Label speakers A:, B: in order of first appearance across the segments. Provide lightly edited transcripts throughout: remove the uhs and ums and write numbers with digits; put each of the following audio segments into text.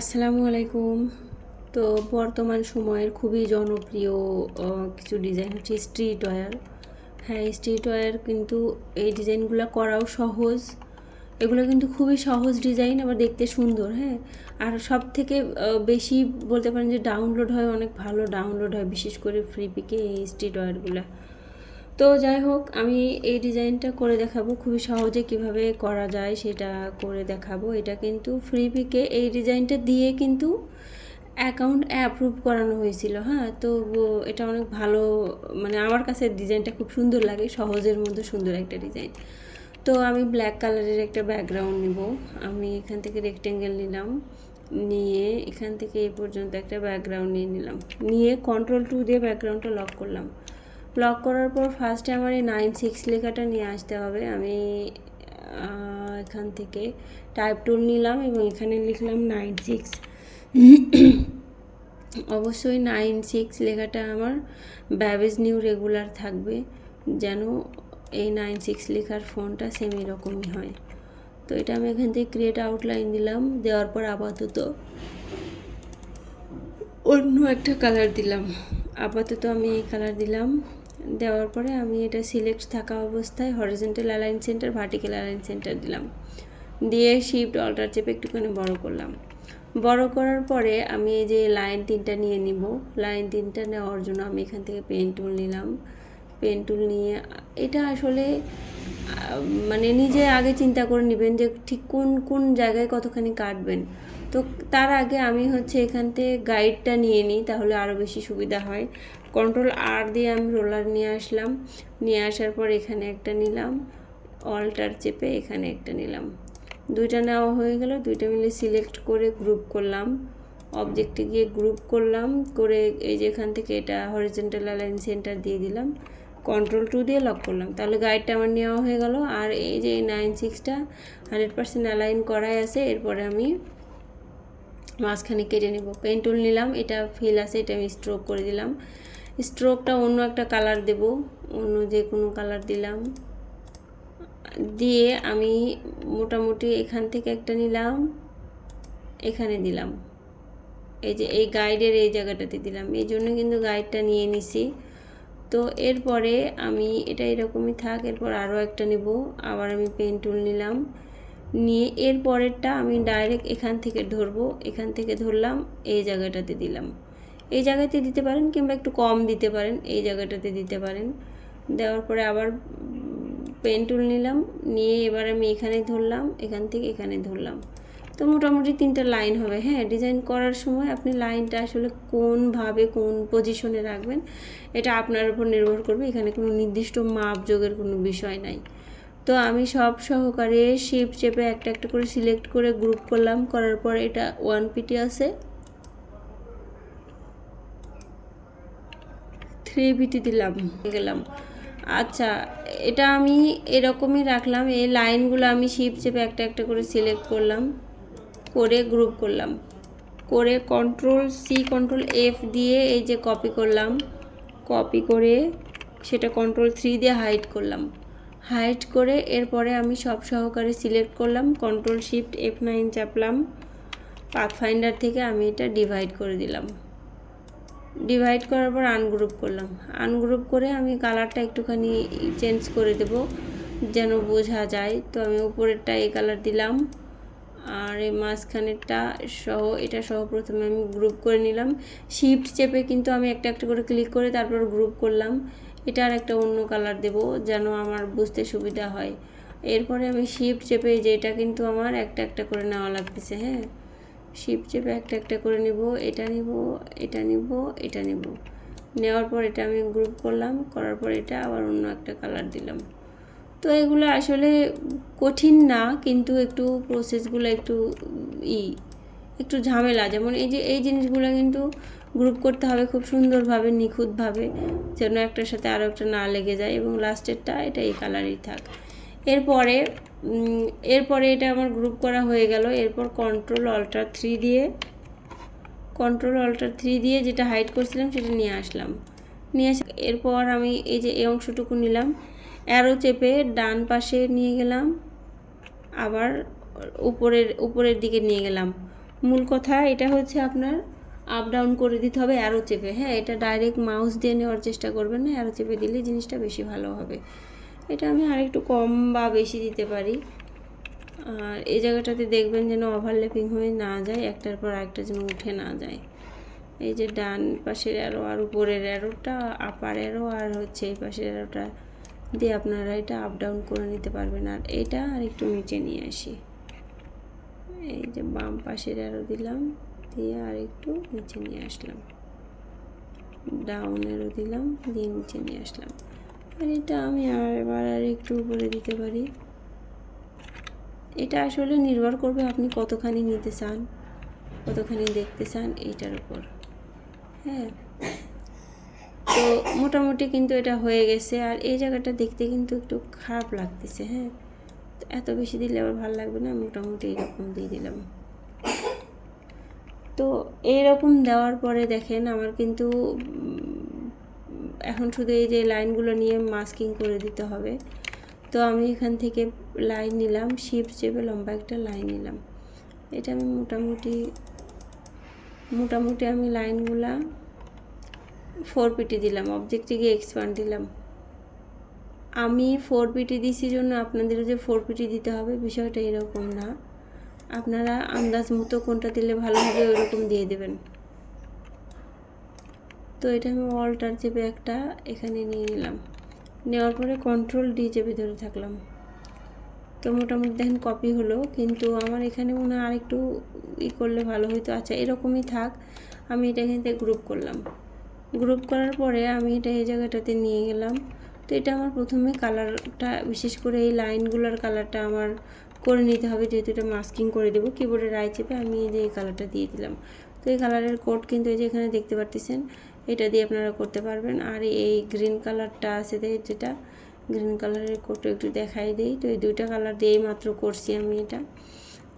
A: আসসালামু আলাইকুম। তো বর্তমান সময়ের খুবই জনপ্রিয় কিছু ডিজাইন হচ্ছে স্ট্রিট ওয়্যার। হ্যাঁ, স্ট্রিট ওয়্যার কিন্তু এই ডিজাইনগুলো করাও সহজ। এগুলো কিন্তু খুবই সহজ ডিজাইন, আবার দেখতে সুন্দর। হ্যাঁ, আর সব থেকে বেশি বলতে পারেন যে ডাউনলোড হয়, অনেক ভালো ডাউনলোড হয়, বিশেষ করে ফ্রি পিকে এই স্ট্রিট ওয়্যারগুলো। তো যাই হোক, আমি এই ডিজাইনটা করে দেখাবো, খুবই সহজে কিভাবে করা যায় সেটা করে দেখাবো। এটা কিন্তু ফ্রি পিকে এই ডিজাইনটা দিয়ে কিন্তু অ্যাকাউন্ট অ্যাপ্রুভ করানো হয়েছিল। হ্যাঁ, তো এটা অনেক ভালো, মানে আমার কাছে ডিজাইনটা খুব সুন্দর লাগে, সহজের মধ্যে সুন্দর একটা ডিজাইন। তো আমি ব্ল্যাক কালারের একটা ব্যাকগ্রাউন্ড নিব। আমি এখান থেকে রেক্টেঙ্গেল নিলাম, নিয়ে এখান থেকে এই পর্যন্ত একটা ব্যাকগ্রাউন্ড নিয়ে নিলাম, নিয়ে Ctrl+2 দিয়ে ব্যাকগ্রাউন্ডটা লক করলাম। লক করার পর ফার্স্টে আমার এই 9/6 লেখাটা নিয়ে আসতে হবে। আমি এখান থেকে টাইপ টুল নিলাম এবং এখানে লিখলাম 9/6। অবশ্যই 9/6 লেখাটা আমার ব্যাবেজ নিউ রেগুলার থাকবে, যেন এই 9/6 লেখার ফন্টটা সেম এরকমই হয়। তো এটা আমি এখান থেকে ক্রিয়েট আউটলাইন দিলাম, দেওয়ার পর আপাতত অন্য একটা কালার দিলাম। আপাতত আমি এই কালার দিলাম। দেওয়ার পরে আমি এটা সিলেক্ট থাকা অবস্থায় horizontal align centre, vertical align centre দিলাম, দিয়ে শিফট অল্টার চেপে একটুখানি বড় করলাম। বড় করার পরে আমি এই যে লাইন 3টা নিয়ে নিব। লাইন 3টা নেওয়ার জন্য আমি এখান থেকে পেন টুল নিলাম। পেন টুল নিয়ে এটা আসলে মানে নিজে আগে চিন্তা করে নেবেন যে ঠিক কোন কোন জায়গায় কতখানি কাটবেন। তো তার আগে আমি হচ্ছে এখান থেকে গাইডটা নিয়ে নিই, তাহলে আরও বেশি সুবিধা হয়। Ctrl+R দিয়ে আমি রোলার নিয়ে আসলাম, নিয়ে আসার পর এখানে একটা নিলাম, অল্টার চেপে এখানে একটা নিলাম। দুইটা নেওয়া হয়ে গেল, দুইটা মিলে সিলেক্ট করে গ্রুপ করলাম। অবজেক্টে গিয়ে গ্রুপ করলাম, করে এই যে এখান থেকে এটা হরিজন্টাল অ্যালাইন সেন্টার দিয়ে দিলাম, Ctrl+2 দিয়ে লক করলাম। তাহলে গাইডটা আমার নেওয়া হয়ে গেল। আর এই যে 9/6টা 100% অ্যালাইন করাই আছে। এরপরে আমি মাঝখানে কেটে নেব। পেন টুল নিলাম, এটা ফিল আছে, এটা আমি স্ট্রোক করে দিলাম। স্ট্রোকটা অন্য একটা কালার দেব, অন্য যে কোনো কালার দিলাম, দিয়ে আমি মোটামুটি এখান থেকে একটা নিলাম, এখানে দিলাম, এই যে এই গাইডের এই জায়গাটাতে দিলাম, এই জন্য কিন্তু গাইডটা নিয়ে নিছি। তো এরপরে আমি এটা এরকমই থাক, এরপর আরও একটা নেব, আবার আমি পেন টুল নিলাম, নিয়ে এর পরেরটা আমি ডাইরেক্ট এখান থেকে ধরবো, এখান থেকে ধরলাম, এই জায়গাটাতে দিলাম। এই জায়গাতে দিতে পারেন কিংবা একটু কম দিতে পারেন, এই জায়গাটাতে দিতে পারেন। দেওয়ার পরে আবার পেন টুল নিলাম, নিয়ে এবার আমি এখানে ধরলাম, এখান থেকে এখানে ধরলাম। তো মোটামুটি 3টা লাইন হবে। হ্যাঁ, ডিজাইন করার সময় আপনি লাইনটা আসলে কোনভাবে কোন পজিশনে রাখবেন এটা আপনার উপর নির্ভর করবে, এখানে কোনো নির্দিষ্ট মাপ যোগের কোনো বিষয় নাই। তো আমি সব সহকারে শিফট চেপে একটা একটা করে সিলেক্ট করে গ্রুপ করলাম, করার পর এটা 1PT আছে, 3PT দিলাম, গেলাম। আচ্ছা, এটা আমি এরকমই রাখলাম। এই লাইনগুলো আমি শিফট চেপে একটা একটা করে সিলেক্ট করলাম, করে গ্রুপ করলাম, করে Ctrl+C Ctrl+F দিয়ে এই যে কপি করলাম, কপি করে সেটা Ctrl+3 দিয়ে হাইড করলাম, হাইড করে এরপরে আমি সব সহকারে সিলেক্ট করলাম, Ctrl+Shift+F9 চাপলাম, পাথফাইন্ডার থেকে আমি এটা ডিভাইড করে দিলাম। ডিভাইড করার পর আনগ্রুপ করলাম, আনগ্রুপ করে আমি কালারটা একটুখানি চেঞ্জ করে দেব যেন বোঝা যায়। তো আমি উপরেরটা এই কালার দিলাম, আর এই মাঝখানেরটা সহ এটা সহ প্রথমে আমি গ্রুপ করে নিলাম। শিফট চেপে কিন্তু আমি একটা একটা করে ক্লিক করে তারপর গ্রুপ করলাম। এটা আর একটা অন্য কালার দেব যেন আমার বুঝতে সুবিধা হয়। এরপরে আমি শিফট চেপে, যে এটা কিন্তু আমার একটা একটা করে নেওয়া লাগতেছে। হ্যাঁ, শিফট চেপে একটা একটা করে নিব, এটা নিব, এটা নিব, এটা নিব, নেওয়ার পর এটা আমি গ্রুপ করলাম, করার পর এটা আবার অন্য একটা কালার দিলাম। তো এগুলো আসলে কঠিন না, কিন্তু একটু প্রসেসগুলো একটু একটু ঝামেলা। যেমন এই যে এই জিনিসগুলো কিন্তু গ্রুপ করতে হবে খুব সুন্দরভাবে, নিখুঁতভাবে, যেন একটার সাথে আরও একটা না লেগে যায়, এবং লাস্টেরটা এটা এই কালারই থাক। এরপরে এটা আমার গ্রুপ করা হয়ে গেল। এরপর Ctrl+Alt+3 দিয়ে যেটা হাইড করছিলাম সেটা নিয়ে আসলাম, এরপর আমি এই যে এই অংশটুকু নিলাম, অ্যারো চেপে ডান পাশে নিয়ে গেলাম, আবার উপরের দিকে নিয়ে গেলাম, মূল কথা এটা হচ্ছে আপনার আপ ডাউন করে দিতে হবে অ্যারো চেপে। হ্যাঁ, এটা ডাইরেক্ট মাউস দিয়ে নেওয়ার চেষ্টা করবেন না, অ্যারো চেপে দিলে জিনিসটা বেশি ভালো হবে। এটা আমি আরেকটু কম বা বেশি দিতে পারি। আর এই জায়গাটাতে দেখবেন যেন ওভারল্যাপিং হয়ে না যায়, একটার পর আরেকটা যেন উঠে না যায়। এই যে ডান পাশের অ্যারো আর উপরের অ্যারোটা, আপার অ্যারো আর হচ্ছে এই পাশের অ্যারোটা দিয়ে আপনারা এটা আপ ডাউন করে নিতে পারবেন। আর এটা আর একটু নিচে নিয়ে আসি, এই যে বাম পাশের অ্যারো দিলাম, দিয়ে আর একটু নিচে নিয়ে আসলাম, ডাউন অ্যারো দিলাম, দিয়ে নিচে নিয়ে আসলাম। আর এটা আমি এবার আর একটু উপরে দিতে পারি। এটা আসলে নির্ভর করবে আপনি কতখানি নিতে চান, কতখানি দেখতে চান এইটার উপর। হ্যাঁ, তো মোটামুটি কিন্তু এটা হয়ে গেছে। আর এই জায়গাটা দেখতে কিন্তু একটু খারাপ লাগতেছে। হ্যাঁ, এত বেশি দিলে আবার ভালো লাগবে না, মোটামুটি এরকম দিয়ে দিলাম। তো এইরকম দেওয়ার পরে দেখেন আমার কিন্তু এখন শুধু এই যে লাইনগুলো নিয়ে মাস্কিং করে দিতে হবে। তো আমি এখান থেকে লাইন নিলাম, শিফট চেপে লম্বা একটা লাইন নিলাম। এটা আমি মোটামুটি আমি লাইনগুলা 4 পিটি দিলাম, অবজেক্টে গিয়ে এক্সপান্ড দিলাম। আমি 4 পিটি দিছি জন্য আপনাদেরও যে 4 পিটি দিতে হবে বিষয়টা এরকম না, আপনারা আন্দাজ মতো কোনটা দিলে ভালো হবে ওইরকম দিয়ে দেবেন। তো এটা আমি অল্টার চেপে একটা এখানে নিয়ে নিলাম, নেওয়ার পরে কন্ট্রোল ডি চেপে ধরে থাকলাম। তো মোটামুটি দেখেন কপি হলো, কিন্তু আমার এখানে মনে হয় আরেকটু করলে ভালো হতো। আচ্ছা, এরকমই থাক, আমি এটা এখান থেকে গ্রুপ করলাম। গ্রুপ করার পরে আমি এটা এই জায়গাটাতে নিয়ে গেলাম। তো এটা আমার প্রথমে কালারটা, বিশেষ করে এই লাইনগুলোর কালারটা আমার করে নিতে হবে, যেহেতু এটা মাস্কিং করে দেবো। কিবোর্ডের রাইট চেপে আমি এই যে এই কালারটা দিয়ে দিলাম। তো এই কালারের কোড কিন্তু এই যে এখানে দেখতে পারতেছেন, এটা দিয়ে আপনারা করতে পারবেন। আর এই গ্রিন কালারটা আছে যেটা, গ্রিন কালারের কোডটা একটু দেখাই দিই। তো এই দুইটা কালার দিয়েই মাত্র করছি আমি এটা।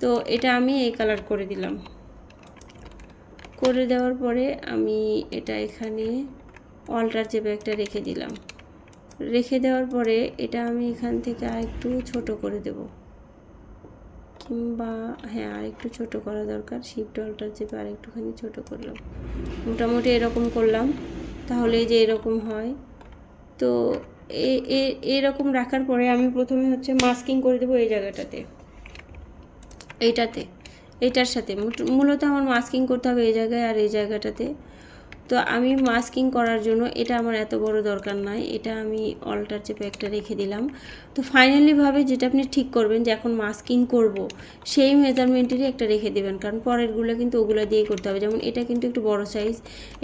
A: তো এটা আমি এই কালার করে দিলাম। করে দেওয়ার পরে আমি এটা এখানে অল্টার চেপে একটা রেখে দিলাম। রেখে দেওয়ার পরে এটা আমি এখান থেকে আরেকটু ছোট করে দেব, কিংবা হ্যাঁ আরেকটু ছোট করা দরকার। শিফট অল্টার চেপে আরেকটুখানি ছোট করলাম, মোটামুটি এরকম করলাম। তাহলে এই যে এরকম হয়। তো এরকম রাখার পরে আমি প্রথমে হচ্ছে মাস্কিং করে দেবো এই জায়গাটাতে, এইটার সাথে মূলত আমার মাস্কিং করতে হবে এই জায়গায় আর এই জায়গাটাতে। তো আমি মাস্কিং করার জন্য এটা আমার এত বড় দরকার নাই, এটা আমি অল্টার চেপে একটা রেখে দিলাম। তো ফাইনালিভাবে যেটা আপনি ঠিক করবেন যে এখন মাস্কিং করব, সেই মেজারমেন্টেরই একটা রেখে দেবেন, কারণ পরেরগুলো কিন্তু ওগুলো দিয়ে করতে হবে। যেমন এটা কিন্তু একটু বড় সাইজ,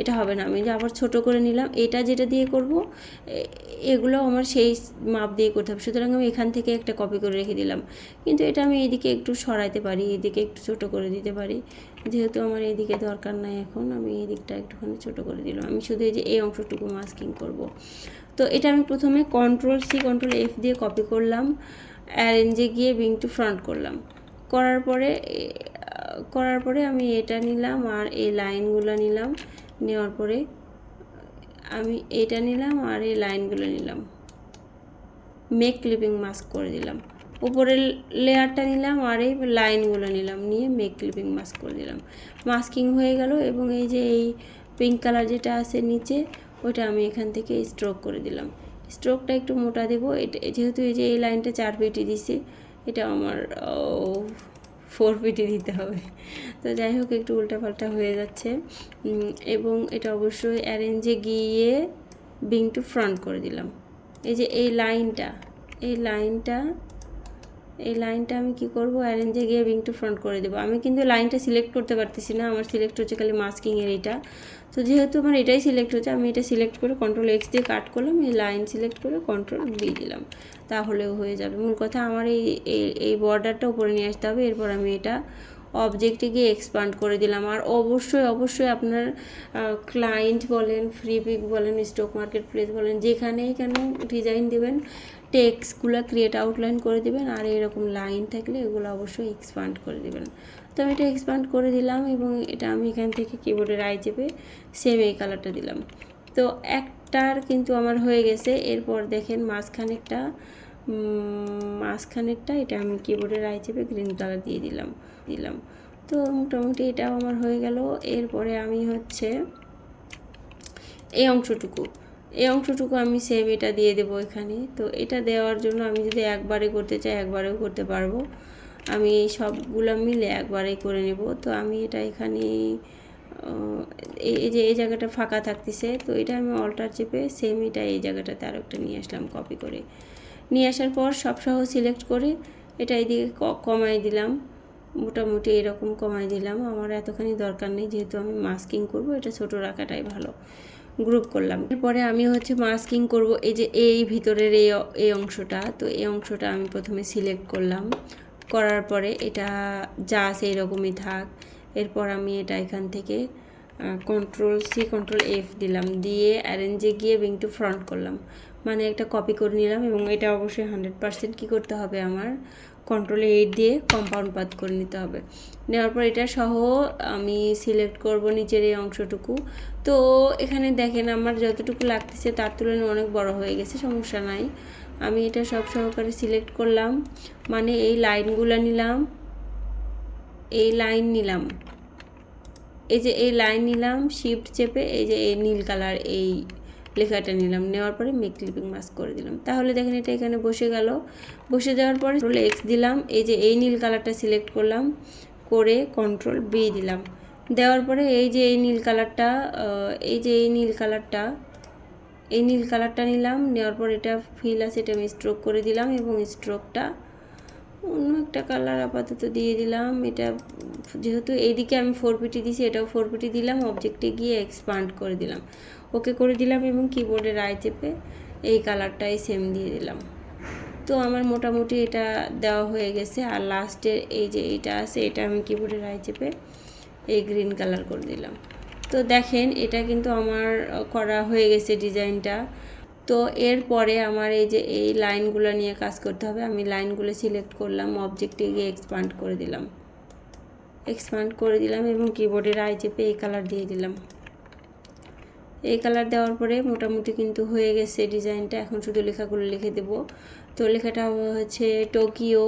A: এটা হবে না, আমি যে আবার ছোট করে নিলাম। এটা যেটা দিয়ে করব এগুলো আমার সেই মাপ দিয়ে করতে হবে, সুতরাং আমি এখান থেকে একটা কপি করে রেখে দিলাম। কিন্তু এটা আমি এইদিকে একটু সরাইতে পারি, এদিকে একটু ছোট করে দিতে পারি, যেহেতু আমার এইদিকে দরকার নাই এখন, আমি এই দিকটা একটুখানি ছোট করে দিলাম। আমি শুধু এই যে এই অংশটুকু মাস্কিং করব। তো এটা আমি প্রথমে কন্ট্রোল সি কন্ট্রোল এফ দিয়ে কপি করলাম, অ্যারেঞ্জে গিয়ে ব্রিং টু ফ্রন্ট করলাম। করার পরে আমি এটা নিলাম আর এই লাইনগুলো নিলাম, নেওয়ার পরে আমি এটা নিলাম আর এই লাইনগুলো নিলাম, মেক ক্লিপিং মাস্ক করে দিলাম। উপরের লেয়ারটা নিলাম আর এই লাইনগুলো নিলাম, নিয়ে মেক ক্লিপিং মাস্ক করে দিলাম। মাস্কিং হয়ে গেল। এবং এই যে এই পিঙ্ক কালার যেটা আছে নিচে, ওইটা আমি এখান থেকে স্ট্রোক করে দিলাম। স্ট্রোকটা একটু মোটা দেবো, এটা যেহেতু এই যে এই লাইনটা 4 পিটি দিছি, এটা আমার 4 পিটি দিতে হবে। তো যাই হোক, একটু উল্টাপাল্টা হয়ে যাচ্ছে। এবং এটা অবশ্যই অ্যারেঞ্জে গিয়ে ব্রিং টু ফ্রন্ট করে দিলাম। এই যে এই লাইনটা আমি কি করব, অ্যারেঞ্জে গিয়ে ব্রিং টু ফ্রন্ট করে দেবো। আমি কিন্তু লাইনটা সিলেক্ট করতে পারতেছি না, আমার সিলেক্ট হচ্ছে খালি মাস্কিংয়ের এইটা। তো যেহেতু আমার এটাই সিলেক্ট হচ্ছে, আমি এটা সিলেক্ট করে কন্ট্রোল এক্স দিয়ে কাট করলাম, এই লাইন সিলেক্ট করে কন্ট্রোল বি দিলাম, তাহলেও হয়ে যাবে। মূল কথা আমার এই বর্ডারটা উপরে নিয়ে আসতে হবে। এরপর আমি এটা অবজেক্টে গিয়ে এক্সপান্ড করে দিলাম। আর অবশ্যই আপনার ক্লায়েন্ট বলেন, ফ্রিপিক বলেন, স্টক মার্কেট প্লেস বলেন, যেখানেই কেন ডিজাইন দেবেন, টেক্সটগুলো ক্রিয়েট আউটলাইন করে দেবেন। আর এরকম লাইন থাকলে এগুলো অবশ্যই এক্সপান্ড করে দেবেন। তো আমি এটা এক্সপান্ড করে দিলাম এবং এটা আমি এখান থেকে কিবোর্ডের আই চেপে সেম এই কালারটা দিলাম। তো একটার কিন্তু আমার হয়ে গেছে। এরপর দেখেন মাঝখানেরটা এটা আমি কিবোর্ডের আই চেপে গ্রিন কালার দিয়ে দিলাম। তো মোটামুটি এটাও আমার হয়ে গেল। এরপরে আমি হচ্ছে এই অংশটুকু আমি সেম এটা দিয়ে দেবো এখানে। তো এটা দেওয়ার জন্য আমি যদি একবারে করতে চাই একবারেও করতে পারবো, আমি এই সবগুলো মিলে একবারেই করে নেব। তো আমি এটা এখানে এই যে এই জায়গাটা ফাঁকা থাকতেছে, তো এটা আমি অল্টার চেপে সেম এটা এই জায়গাটাতে আরও একটা নিয়ে আসলাম, কপি করে নিয়ে আসার পর সবসহ সিলেক্ট করে এটা এইদিকে কমাই দিলাম, মোটামুটি এরকম কমাই দিলাম। আমার এতখানি দরকার নেই, যেহেতু আমি মাস্কিং করব, এটা ছোট রাখাটাই ভালো। গ্রুপ করলাম। এরপরে আমি হচ্ছে মাস্কিং করব এই যে এই ভিতরের এই অংশটা। তো এই অংশটা আমি প্রথমে সিলেক্ট করলাম, করার পরে এটা যা সেই রকমই থাক। এরপর আমি এটা এখান থেকে Ctrl+C Ctrl+F দিলাম, দিয়ে অ্যারেঞ্জে গিয়ে ব্রিং টু ফ্রন্ট করলাম, মানে একটা কপি করে নিলাম। এবং এটা অবশ্যই 100% কী করতে হবে, আমার Ctrl+8 দিয়ে কম্পাউন্ড পাথ করে নিতে হবে। নেওয়ার পর এটা সহ আমি সিলেক্ট করব নিচের এই অংশটুকু। তো এখানে দেখেন আমার যতটুকু লাগতেছে তার তুলনায় অনেক বড় হয়ে গেছে, সমস্যা নাই। আমি এটা সব সহকারে সিলেক্ট করলাম, মানে এই লাইনগুলো নিলাম, এই লাইন নিলাম, এই যে এই লাইন নিলাম, শিফট চেপে এই যে এই নীল কালার এই লেখাটা নিলাম, নেওয়ার পরে মেক ক্লিপিং মাস্ক করে দিলাম। তাহলে দেখেন এটা এখানে বসে গেল। বসে যাওয়ার পরে Ctrl+X দিলাম, এই যে এই নীল কালারটা সিলেক্ট করলাম, করে Ctrl+B দিলাম। দেওয়ার পরে এই যে এই নীল কালারটা এই নীল কালারটা নিলাম, নেওয়ার পর এটা ফিল আছে, এটা আমি স্ট্রোক করে দিলাম এবং স্ট্রোকটা অন্য একটা কালার আপাতত দিয়ে দিলাম। এটা যেহেতু এইদিকে আমি 4PT দিয়েছি, এটাও 4PT দিলাম, অবজেক্টে গিয়ে এক্সপান্ড করে দিলাম, ওকে করে দিলাম এবং কিবোর্ডের আই চেপে এই কালারটাই সেম দিয়ে দিলাম। তো আমার মোটামুটি এটা দেওয়া হয়ে গেছে। আর লাস্টের এই যে এটা আছে, এটা আমি কিবোর্ডের আই চেপে এই গ্রিন কালার করে দিলাম। তো দেখেন এটা কিন্তু আমার করা হয়ে গেছে ডিজাইনটা। তো এরপরে আমার এই যে এই লাইনগুলো নিয়ে কাজ করতে হবে। আমি লাইনগুলো সিলেক্ট করলাম, অবজেক্টে গিয়ে এক্সপান্ড করে দিলাম এবং কিবোর্ডের আই চেপে এই কালার দিয়ে দিলাম। এই কালার দেওয়ার পরে মোটামুটি কিন্তু হয়ে গেছে ডিজাইনটা। এখন শুধু লেখাগুলো লিখে দেব। তো লেখাটা হচ্ছে Tokyo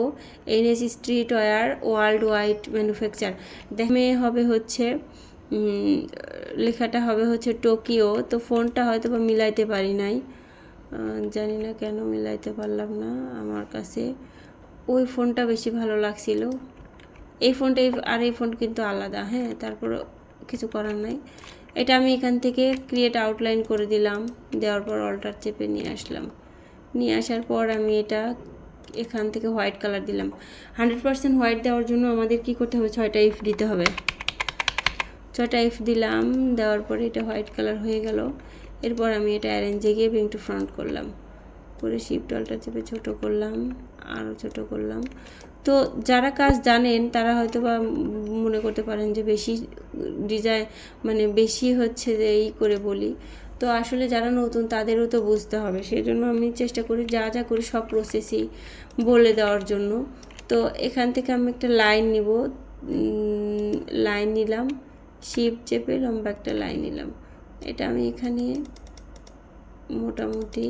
A: NS street wear world wide manufacture. দেখে হবে হচ্ছে লেখাটা হবে হচ্ছে টোকিও। তো ফোনটা হয়তো বা মিলাইতে পারি নাই, জানি না কেন মিলাইতে পারলাম না। আমার কাছে ওই ফোনটা বেশি ভালো লাগছিল, এই ফোনটা আর এই ফোন কিন্তু আলাদা। হ্যাঁ, তারপরে কিছু করার নাই। এটা আমি এখান থেকে ক্রিয়েট আউটলাইন করে দিলাম, দেওয়ার পর অল্টার চেপে নিয়ে আসলাম। নিয়ে আসার পর আমি এটা এখান থেকে হোয়াইট কালার দিলাম। 100% হোয়াইট দেওয়ার জন্য আমাদের কি করতে হবে, 6টা ইফ দিতে হবে। 6টা ইফ দিলাম, দেওয়ার পরে এটা হোয়াইট কালার হয়ে গেল। এরপর আমি এটা অ্যারেঞ্জে গিয়ে ব্রিং টু ফ্রন্ট করলাম, করে শিফট অল্টার চেপে ছোটো করলাম, আরও ছোটো করলাম। তো যারা কাজ জানেন তারা হয়তো বা মনে করতে পারেন যে বেশি ডিজাইন মানে বেশি হচ্ছে যে এই করে বলি। তো আসলে যারা নতুন তাদেরও তো বুঝতে হবে, সেই জন্য আমি চেষ্টা করি যা যা করি সব প্রসেসই বলে দেওয়ার জন্য। তো এখান থেকে আমি একটা লাইন নিব, লাইন নিলাম, শিফট চেপে লম্বা একটা লাইন নিলাম। এটা আমি এখানে মোটামুটি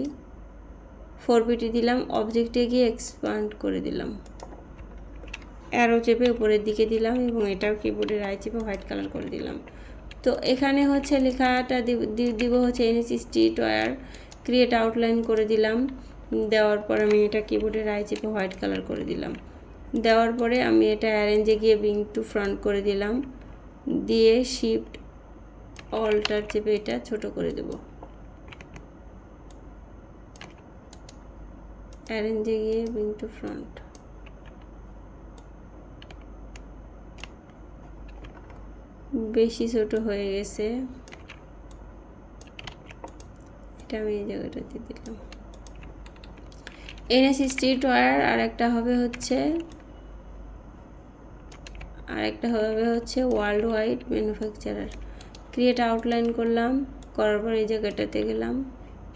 A: 4PT দিলাম, অবজেক্টে গিয়ে এক্সপান্ড করে দিলাম, অ্যারো চেপে উপরের দিকে দিলাম এবং এটাও কিবোর্ডের আই চেপে হোয়াইট কালার করে দিলাম। তো এখানে হচ্ছে লেখাটা দিব হচ্ছে NS street wear, create outline করে দিলাম। দেওয়ার পর আমি এটা কিবোর্ডের আই চেপে হোয়াইট কালার করে দিলাম। দেওয়ার পরে আমি এটা অ্যারেঞ্জে গিয়ে ব্রিং টু ফ্রন্ট করে দিলাম, দিয়ে শিফট অল্টার চেপে এটা ছোট করে দেব, অ্যারেঞ্জে গিয়ে ব্রিং টু ফ্রন্ট। বেশি ছোট হয়ে গেছে, এটা আমি এই জায়গাটাতে দিলাম। NS স্ট্রিট ওয়্যার আর একটা হবে হচ্ছে world wide manufacturer. Create outline করলাম, করার পর এই জায়গাটাতে গেলাম,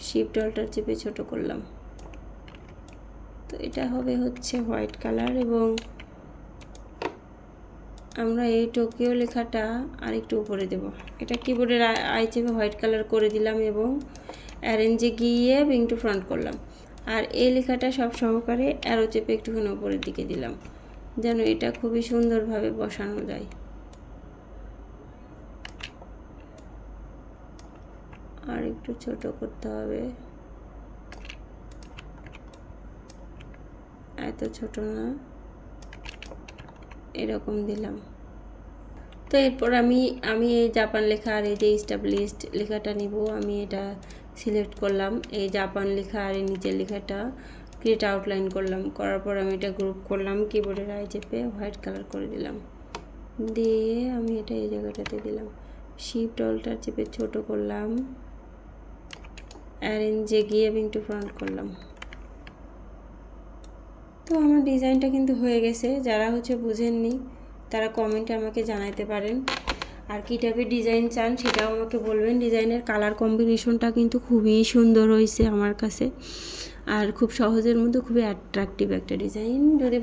A: শিফট অল্টার চেপে ছোট করলাম। তো এটা হবে হচ্ছে হোয়াইট কালার এবং আমরা এই টোকিও লেখাটা আর একটু উপরে দেব। এটা কিবোর্ডের আই চেপে হোয়াইট কালার করে দিলাম এবং অ্যারেঞ্জে গিয়ে ব্রিং টু ফ্রন্ট করলাম। আর এই লেখাটা সব সহকারে অ্যারো চেপে একটুখানি উপরের দিকে দিলাম, যেন এটা খুবই সুন্দরভাবে বসানো যায়। আর একটু ছোট করতে হবে, এত ছোট না, এরকম দিলাম। তো এরপর আমি এই জাপান লেখা আর এই যে এস্টাবলিশড লেখাটা নিব। আমি এটা সিলেক্ট করলাম, এই জাপান লেখা আর এই নিচের লেখাটা ক্রিয়েট আউটলাইন করলাম। করার পর আমি এটা গ্রুপ করলাম, কিবোর্ডের আই চেপে হোয়াইট কালার করে দিলাম, দিয়ে আমি এটা এই জায়গাটাতে দিলাম। শিফট অল্টার চেপে ছোট করলাম, অ্যারেঞ্জে গিয়ে একটু ফ্রন্ট করলাম। তো আমার ডিজাইনটা কিন্তু হয়ে গেছে। যারা বুঝেননি তারা কমেন্টে আমাকে জানাতে পারেন, আর কী টাইপের ডিজাইন চান সেটাও আমাকে বলবেন। ডিজাইনের কালার কম্বিনেশনটা কিন্তু খুবই সুন্দর হয়েছে আমার কাছে, আর খুব সহজের মধ্যে খুবই অ্যাট্রাকটিভ একটা ডিজাইন। যদি